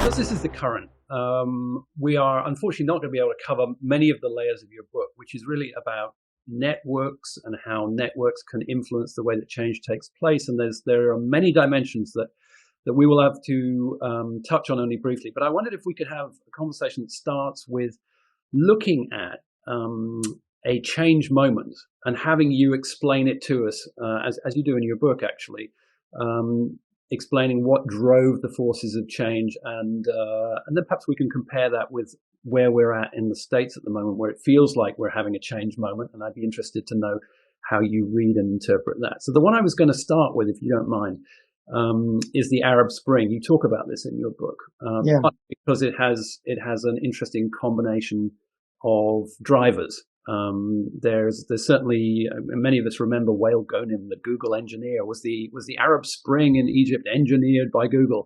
Because this is the current, we are unfortunately not going to be able to cover many of the layers of your book, which is really about networks and how networks can influence the way that change takes place. And there are many dimensions that we will have to touch on only briefly. But I wondered if we could have a conversation that starts with looking at a change moment and having you explain it to us, as you do in your book, actually. Explaining what drove the forces of change, and then perhaps we can compare that with where we're at in the States at the moment, where it feels like we're having a change moment, and I'd be interested to know how you read and interpret that. So the one I was going to start with, if you don't mind, is the Arab Spring. You talk about this in your book, Yeah. because it has an interesting combination of drivers. There's certainly, many of us remember Wael Ghonim, the Google engineer. Was the Arab Spring in Egypt engineered by Google?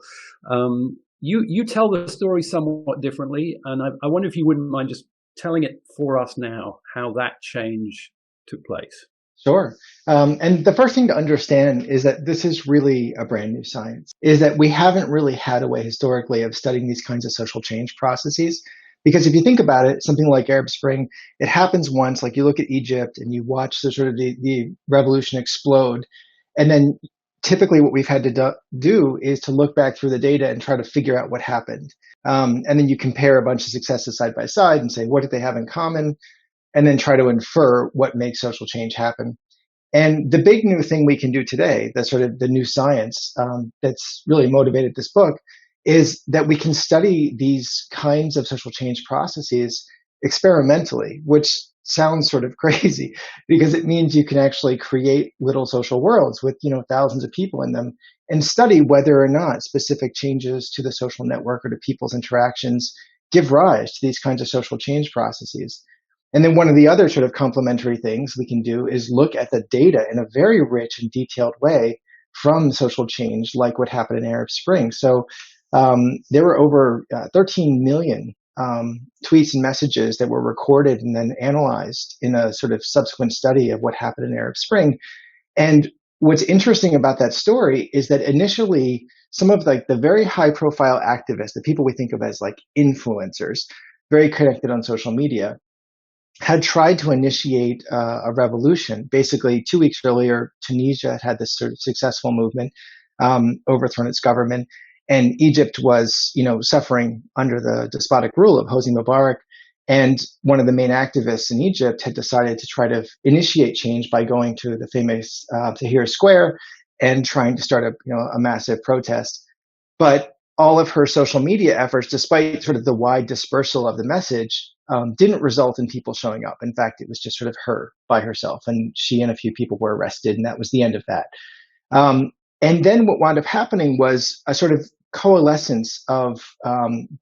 You tell the story somewhat differently, and I wonder if you wouldn't mind just telling it for us now, how that change took place. Sure. And the first thing to understand is that this is really a brand new science, is that we haven't really had a way historically of studying these kinds of social change processes. Because if you think about it, something like Arab Spring, it happens once, like you look at Egypt and you watch the revolution explode. And then typically what we've had to do is to look back through the data and try to figure out what happened. And then you compare a bunch of successes side by side and say, what did they have in common? And then try to infer what makes social change happen. And the big new thing we can do today, the sort of the new science that's really motivated this book, is that we can study these kinds of social change processes experimentally, which sounds sort of crazy because it means you can actually create little social worlds with, thousands of people in them and study whether or not specific changes to the social network or to people's interactions give rise to these kinds of social change processes. And then one of the other sort of complementary things we can do is look at the data in a very rich and detailed way from social change, like what happened in Arab Spring. So there were over 13 million tweets and messages that were recorded and then analyzed in a sort of subsequent study of what happened in Arab Spring. And what's interesting about that story is that initially some of like the very high profile activists, the people we think of as like influencers, very connected on social media, had tried to initiate a revolution. Basically, 2 weeks earlier, Tunisia had this sort of successful movement, overthrown its government, and Egypt was, suffering under the despotic rule of Hosni Mubarak. And one of the main activists in Egypt had decided to try to initiate change by going to the famous Tahrir Square and trying to start a massive protest. But all of her social media efforts, despite sort of the wide dispersal of the message, didn't result in people showing up. In fact, it was just sort of her by herself, and she and a few people were arrested, and that was the end of that. And then what wound up happening was a sort of coalescence of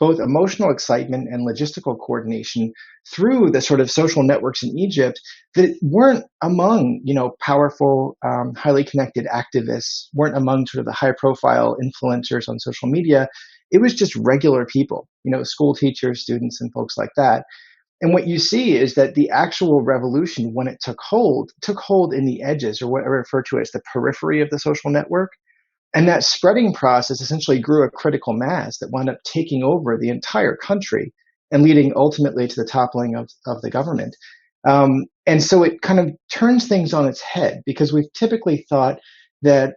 both emotional excitement and logistical coordination through the sort of social networks in Egypt that weren't among, powerful, highly connected activists, weren't among sort of the high profile influencers on social media. It was just regular people, school teachers, students, and folks like that. And what you see is that the actual revolution, when it took hold in the edges, or what I refer to as the periphery of the social network. And that spreading process essentially grew a critical mass that wound up taking over the entire country and leading ultimately to the toppling of the government. And so it kind of turns things on its head, because we've typically thought that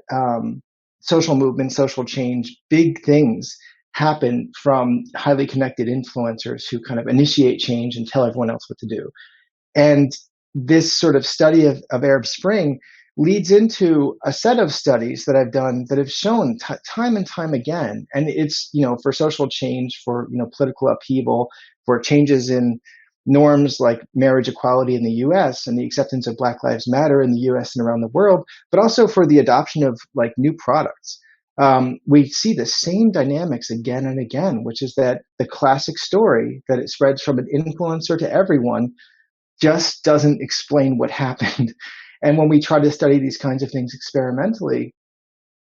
social movements, social change, big things happen from highly connected influencers who kind of initiate change and tell everyone else what to do. And this sort of study of Arab Spring leads into a set of studies that I've done that have shown time and time again. And it's, for social change, for, political upheaval, for changes in norms like marriage equality in the US and the acceptance of Black Lives Matter in the US and around the world, but also for the adoption of like new products. We see the same dynamics again and again, which is that the classic story that it spreads from an influencer to everyone just doesn't explain what happened. And when we try to study these kinds of things experimentally,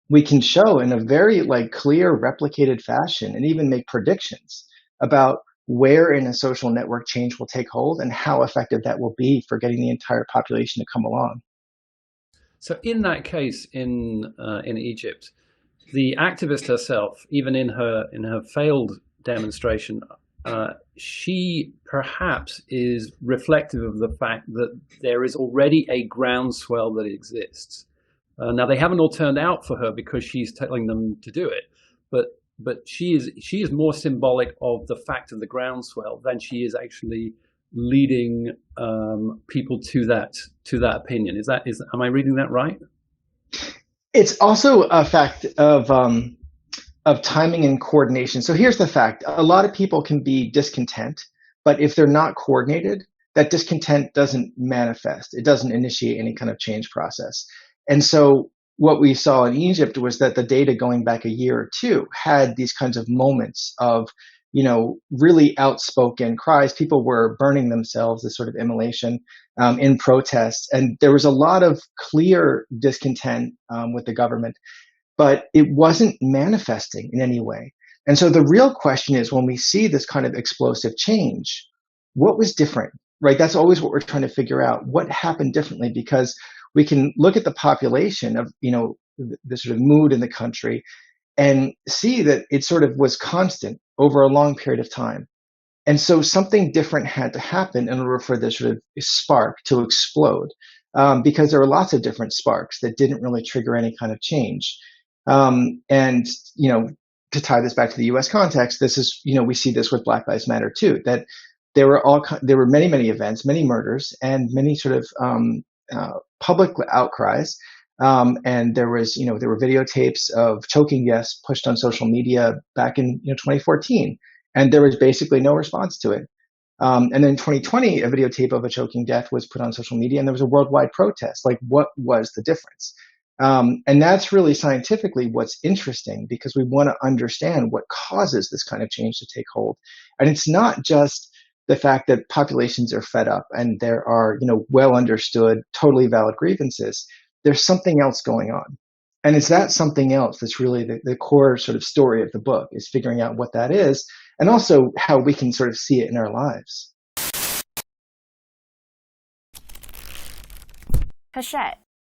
we can show in a very like clear, replicated fashion and even make predictions about where in a social network change will take hold and how effective that will be for getting the entire population to come along. So in that case in Egypt, the activist herself, even in her failed demonstration, she perhaps is reflective of the fact that there is already a groundswell that exists. Now they haven't all turned out for her because she's telling them to do it, but she is more symbolic of the fact of the groundswell than she is actually leading people to that opinion. Am I reading that right? It's also a fact of timing and coordination. So here's the fact. A lot of people can be discontent, but if they're not coordinated, that discontent doesn't manifest. It doesn't initiate any kind of change process. And so what we saw in Egypt was that the data going back a year or two had these kinds of moments of, really outspoken cries. People were burning themselves, this sort of immolation in protests. And there was a lot of clear discontent with the government, but it wasn't manifesting in any way. And so the real question is, when we see this kind of explosive change, what was different, right? That's always what we're trying to figure out. What happened differently? Because we can look at the population of, the sort of mood in the country and see that it sort of was constant over a long period of time. And so something different had to happen in order for this sort of spark to explode, because there were lots of different sparks that didn't really trigger any kind of change. And, to tie this back to the US context, this is, we see this with Black Lives Matter too, that there were many, many events, many murders, and many sort of public outcries. And there were videotapes of choking deaths pushed on social media back in 2014, and there was basically no response to it. And then in 2020, a videotape of a choking death was put on social media, and there was a worldwide protest. Like, what was the difference? And that's really scientifically what's interesting, because we want to understand what causes this kind of change to take hold. And it's not just the fact that populations are fed up and there are, well understood, totally valid grievances. There's something else going on. And it's that something else that's really the core sort of story of the book, is figuring out what that is, and also how we can sort of see it in our lives. Hachette,